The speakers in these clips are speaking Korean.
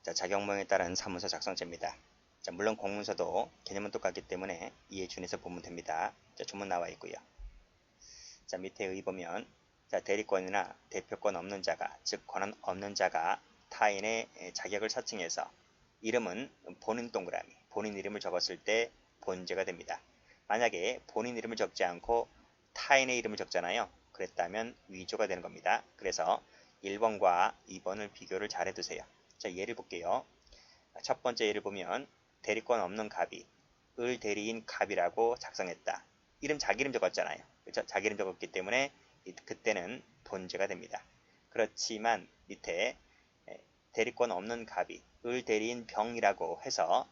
자, 자격모형에 따른 사문서 작성죄입니다. 자, 물론 공문서도 개념은 똑같기 때문에 이에 준해서 보면 됩니다. 자, 주문 나와 있고요. 자, 밑에 의보면 자, 대리권이나 대표권 없는 자가, 즉 권한 없는 자가 타인의 자격을 사칭해서 이름은 본인 동그라미, 본인 이름을 적었을 때 본죄가 됩니다. 만약에 본인 이름을 적지 않고 타인의 이름을 적잖아요. 그랬다면 위조가 되는 겁니다. 그래서 1번과 2번을 비교를 잘 해두세요. 자, 예를 볼게요. 첫 번째 예를 보면 대리권 없는 갑이 을 대리인 갑이라고 작성했다. 자기 이름 적었잖아요. 그렇죠? 자기 이름 적었기 때문에 그때는 본죄가 됩니다. 그렇지만 밑에 대리권 없는 갑이 을 대리인 병이라고 해서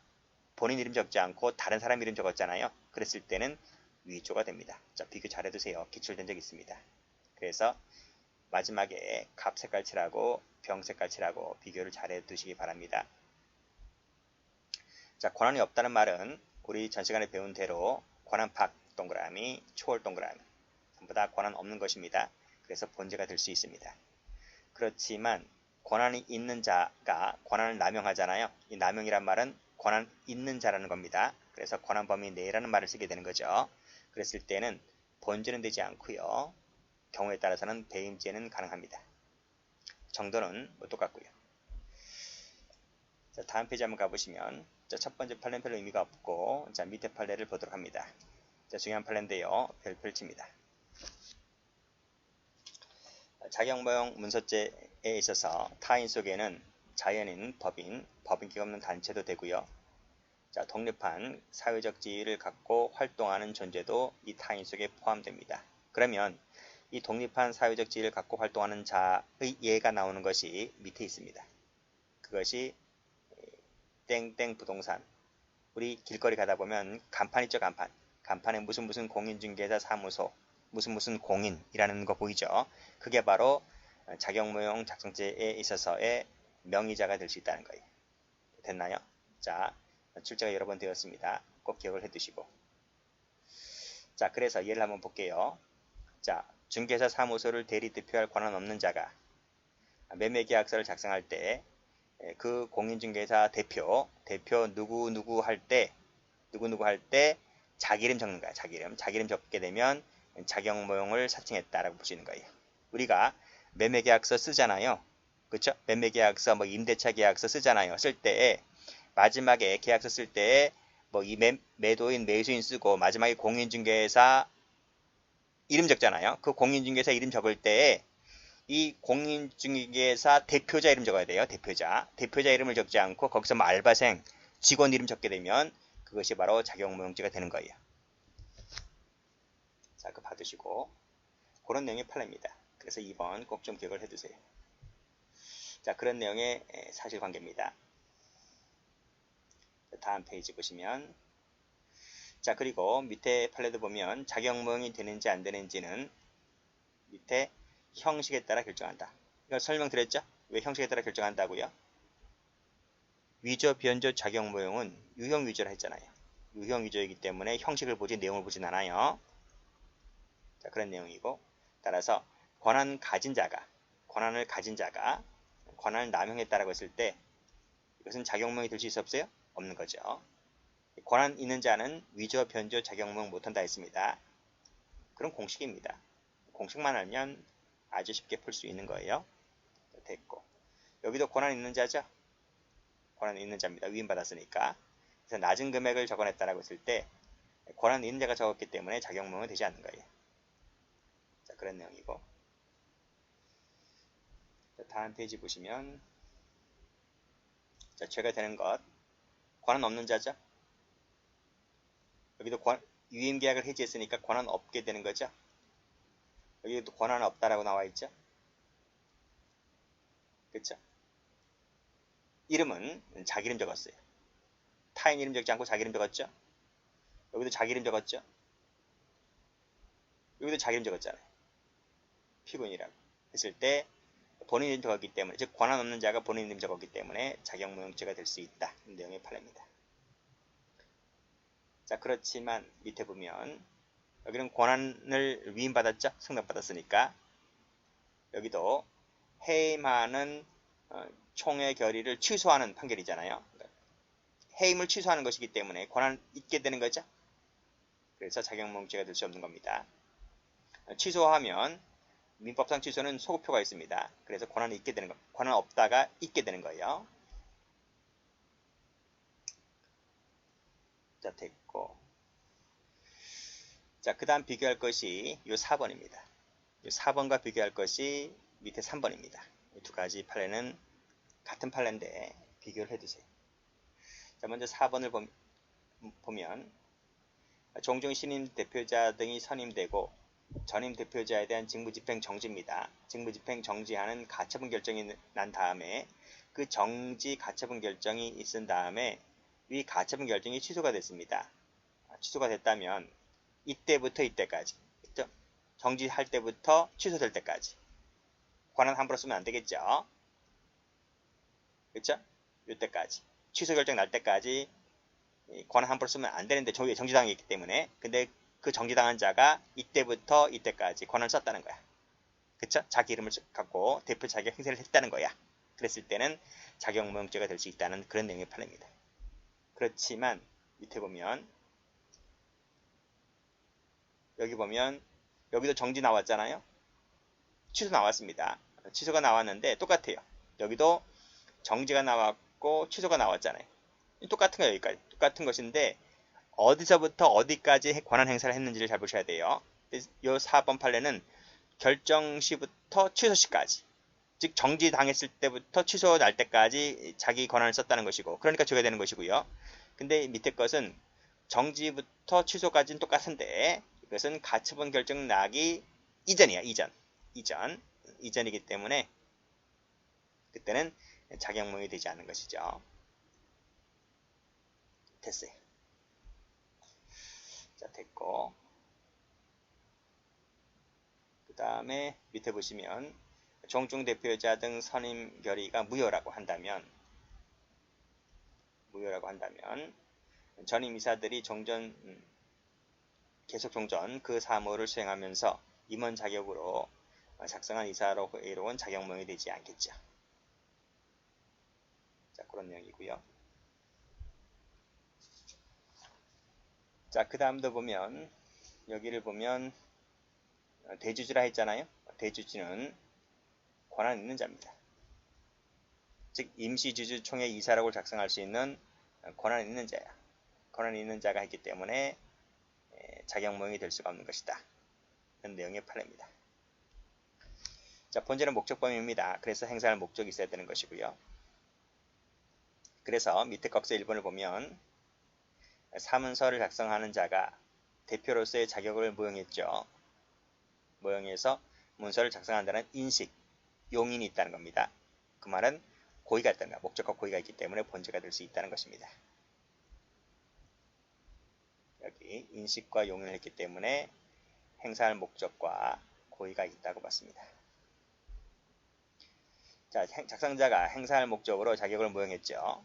본인 이름 적지 않고 다른 사람 이름 적었잖아요. 그랬을 때는 위조가 됩니다. 자, 비교 잘 해두세요. 기출된 적 있습니다. 그래서 마지막에 갑 색깔 칠하고 병 색깔 칠하고 비교를 잘 해두시기 바랍니다. 자, 권한이 없다는 말은 우리 전 시간에 배운 대로 권한팍 동그라미, 초월 동그라미 전부 다 권한 없는 것입니다. 그래서 본죄가 될 수 있습니다. 그렇지만 권한이 있는 자가 권한을 남용하잖아요. 이 남용이란 말은 권한 있는 자라는 겁니다. 그래서 권한 범위 내라는 말을 쓰게 되는 거죠. 그랬을 때는 본죄는 되지 않고요. 경우에 따라서는 배임죄는 가능합니다. 정도는 똑같고요. 자, 다음 페이지 한번 가보시면 자, 첫 번째 판례는 별로 의미가 없고 자, 밑에 판례를 보도록 합니다. 자, 중요한 판례인데요. 별 펼칩니다. 자격모형 문서죄에 있어서 타인 속에는 자연인, 법인기 없는 단체도 되고요. 자, 독립한 사회적 지위를 갖고 활동하는 존재도 이 타인 속에 포함됩니다. 그러면 이 독립한 사회적 지위를 갖고 활동하는 자의 예가 나오는 것이 밑에 있습니다. 그것이 땡땡 부동산. 우리 길거리 가다 보면 간판 있죠, 간판. 간판에 무슨 공인중개사 사무소, 무슨 공인이라는 거 보이죠? 그게 바로 자격모형 작성죄에 있어서의 명의자가 될 수 있다는 거예요. 됐나요? 자, 출제가 여러 번 되었습니다. 꼭 기억을 해두시고. 자, 그래서 예를 한번 볼게요. 자, 중개사 사무소를 대리 대표할 권한 없는 자가 매매계약서를 작성할 때 그 공인중개사 대표 누구 할 때 자기 이름 적는 거야. 자기 이름 적게 되면 자격모형을 사칭했다라고 볼 수 있는 거예요. 우리가 매매계약서 쓰잖아요. 그렇죠? 매매계약서, 임대차 계약서 쓰잖아요. 쓸 때 마지막에 계약서 쓸 때 이 매도인, 매수인 쓰고 마지막에 공인중개사 이름 적잖아요. 그 공인중개사 이름 적을 때 이 공인중개사 대표자 이름 적어야 돼요. 대표자 이름을 적지 않고 거기서 알바생, 직원 이름 적게 되면 그것이 바로 자격모형죄가 되는 거예요. 자, 그거 받으시고 그런 내용의 판례입니다. 그래서 2번 꼭 좀 기억을 해두세요. 자, 그런 내용의 사실관계입니다. 다음 페이지 보시면 자, 그리고 밑에 판례도 보면 자격모형이 되는지 안 되는지는 밑에 형식에 따라 결정한다. 이거 설명드렸죠? 왜 형식에 따라 결정한다고요? 위조, 변조, 자격모형은 유형 위조라 했잖아요. 유형 위조이기 때문에 형식을 보지 내용을 보진 않아요. 자, 그런 내용이고 따라서 권한을 가진 자가 권한을 남용했다라고 했을 때 이것은 자격모형이 될 수 있어 없어요? 없는 거죠. 권한 있는 자는 위조, 변조, 자격모형 못한다 했습니다. 그런 공식입니다. 공식만 알면 아주 쉽게 풀 수 있는 거예요. 됐고 여기도 권한 있는 자죠. 권한 있는 자입니다. 위임받았으니까. 그래서 낮은 금액을 적어냈다라고 했을 때 권한 있는 자가 적었기 때문에 자격모형은 되지 않는 거예요. 자, 그런 내용이고 자, 다음 페이지 보시면 자, 죄가 되는 것 권한 없는 자죠. 여기도 유임계약을 해지했으니까 권한 없게 되는 거죠. 여기도 권한 없다라고 나와 있죠. 그렇죠? 이름은 자기 이름 적었어요. 타인 이름 적지 않고 자기 이름 적었죠. 여기도 자기 이름 적었죠. 여기도 자기 이름 적었잖아요. 피고인이라고 했을 때 본인 이름 적었기 때문에 즉 권한 없는 자가 본인 이름 적었기 때문에 자격모형죄가 될 수 있다. 이 내용의 판례입니다. 자, 그렇지만 밑에 보면 여기는 권한을 위임받았죠. 승낙받았으니까 여기도 해임하는 총회 결의를 취소하는 판결이잖아요. 해임을 취소하는 것이기 때문에 권한을 잊게 되는 거죠. 그래서 자격몽죄가 될 수 없는 겁니다. 취소하면 민법상 취소는 소급표가 있습니다. 그래서 권한을 잊게 되는 거, 권한 없다가 잊게 되는 거예요. 자, 됐고. 자, 그 다음 비교할 것이 이 4번입니다. 이 4번과 비교할 것이 밑에 3번입니다. 이 두 가지 판례는 같은 판례인데 비교를 해두세요. 자, 먼저 4번을 보면 종종 신임 대표자 등이 선임되고 전임 대표자에 대한 직무집행 정지입니다. 직무집행 정지하는 가처분 결정이 난 다음에 그 정지 가처분 결정이 있은 다음에 위 가처분 결정이 취소가 됐습니다. 취소가 됐다면 이때부터 이때까지, 그렇죠? 정지할 때부터 취소될 때까지 권한 함부로 쓰면 안 되겠죠. 그렇죠? 이때까지 취소 결정 날 때까지 권한 함부로 쓰면 안 되는데 저희에 정지당했기 때문에, 근데 그 정지당한 자가 이때부터 이때까지 권한을 썼다는 거야. 그쵸? 자기 이름을 갖고 대표 자격 행사를 했다는 거야. 그랬을 때는 자격무용죄가 될 수 있다는 그런 내용의 판례입니다. 그렇지만 밑에 보면 여기 보면 여기도 정지 나왔잖아요. 취소 나왔습니다. 취소가 나왔는데 똑같아요. 여기도 정지가 나왔고 취소가 나왔잖아요. 똑같은 거 여기까지 똑같은 것인데 어디서부터 어디까지 권한 행사를 했는지를 잘 보셔야 돼요. 이 4번 판례는 결정 시부터 취소 시까지, 즉 정지당했을 때부터 취소 날 때까지 자기 권한을 썼다는 것이고, 그러니까 줘야 되는 것이고요. 근데 밑에 것은 정지부터 취소까지는 똑같은데 이것은 가처분 결정 나기 이전이야. 이전이기 때문에 그때는 자격무용이 되지 않는 것이죠. 됐어요. 자, 됐고. 그 다음에 밑에 보시면 종중 대표자 등 선임 결의가 무효라고 한다면 전임 이사들이 계속 종전 그 사무를 수행하면서 임원 자격으로 작성한 이사로 이루어온 자격무용이 되지 않겠죠. 자, 그런 내용이고요. 자, 그 다음도 보면 여기를 보면 대주주라 했잖아요. 대주주는 권한 있는 자입니다. 즉 임시주주총회 이사록을 작성할 수 있는 권한 있는 자야. 권한 있는 자가 있기 때문에 자격무용이 될 수가 없는 것이다. 이런 내용의 판례입니다. 자, 본제는 목적범위입니다. 그래서 행사할 목적이 있어야 되는 것이고요. 그래서 밑에 꺽쇠 1번을 보면 사문서를 작성하는 자가 대표로서의 자격을 무용했죠. 무용해서 문서를 작성한다는 인식, 용인이 있다는 겁니다. 그 말은 고의가 있다는 거야. 목적과 고의가 있기 때문에 본제가 될 수 있다는 것입니다. 여기 인식과 용인을 했기 때문에 행사할 목적과 고의가 있다고 봤습니다. 자, 작성자가 행사할 목적으로 자격을 무용했죠.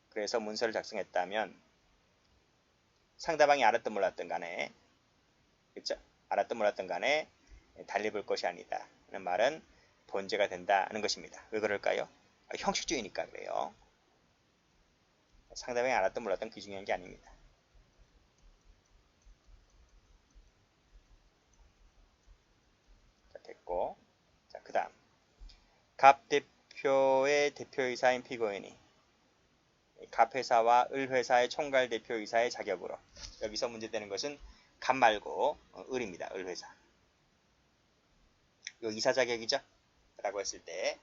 그래서 문서를 작성했다면 상대방이 알았든 몰랐든 간에, 그렇죠? 알았든 몰랐든 간에 달리 볼 것이 아니다 하는 말은 본제가 된다는 것입니다. 왜 그럴까요? 형식주의니까 그래요. 상대방이 알았든 몰랐든 그게 중요한 게 아닙니다. 자, 됐고. 자, 그 다음 갑 대표의 대표이사인 피고인이 갑회사와 을회사의 총괄 대표이사의 자격으로, 여기서 문제되는 것은 갑 말고 을입니다. 을회사. 요 이사 자격이죠. 라고 했을 때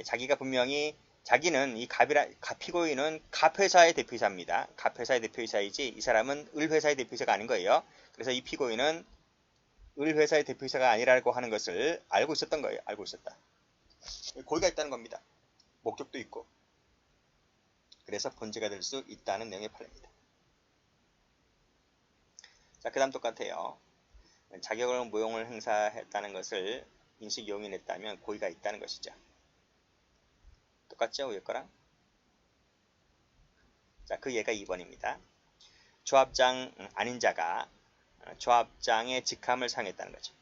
자기가 분명히 자기는 이 피고인은 갑회사의 대표이사입니다. 갑회사의 대표이사이지 이 사람은 을회사의 대표이사가 아닌 거예요. 그래서 이 피고인은 을회사의 대표이사가 아니라고 하는 것을 알고 있었던 거예요. 알고 있었다. 고의가 있다는 겁니다. 목적도 있고. 그래서 본제가 될 수 있다는 내용의 판례입니다. 자, 그 다음 똑같아요. 자격을 무용을 행사했다는 것을 인식 용인했다면 고의가 있다는 것이죠. 똑같죠? 위에 거랑? 자, 그 예가 2번입니다. 조합장 아닌 자가 조합장의 직함을 사용했다는 거죠.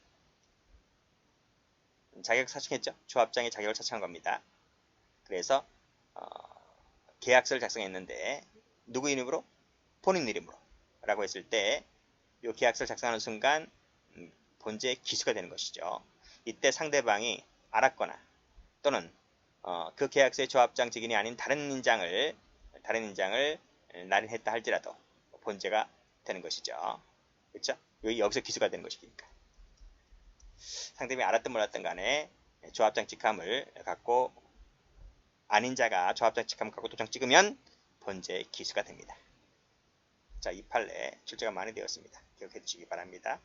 자격 사칭했죠. 조합장의 자격을 사칭한 겁니다. 그래서 계약서를 작성했는데 누구 이름으로? 본인 이름으로 라고 했을 때 이 계약서를 작성하는 순간 본죄 기수가 되는 것이죠. 이때 상대방이 알았거나 또는 그 계약서의 조합장 직인이 아닌 다른 인장을 날인했다 할지라도 본죄가 되는 것이죠. 그렇죠? 여기서 기수가 되는 것이니까. 상대방이 알았든 몰랐든 간에 조합장 직함을 갖고 아닌 자가 조합장 직함을 갖고 도장 찍으면 본죄 기수가 됩니다. 자, 이 판례 출제가 많이 되었습니다. 기억해 두시기 바랍니다.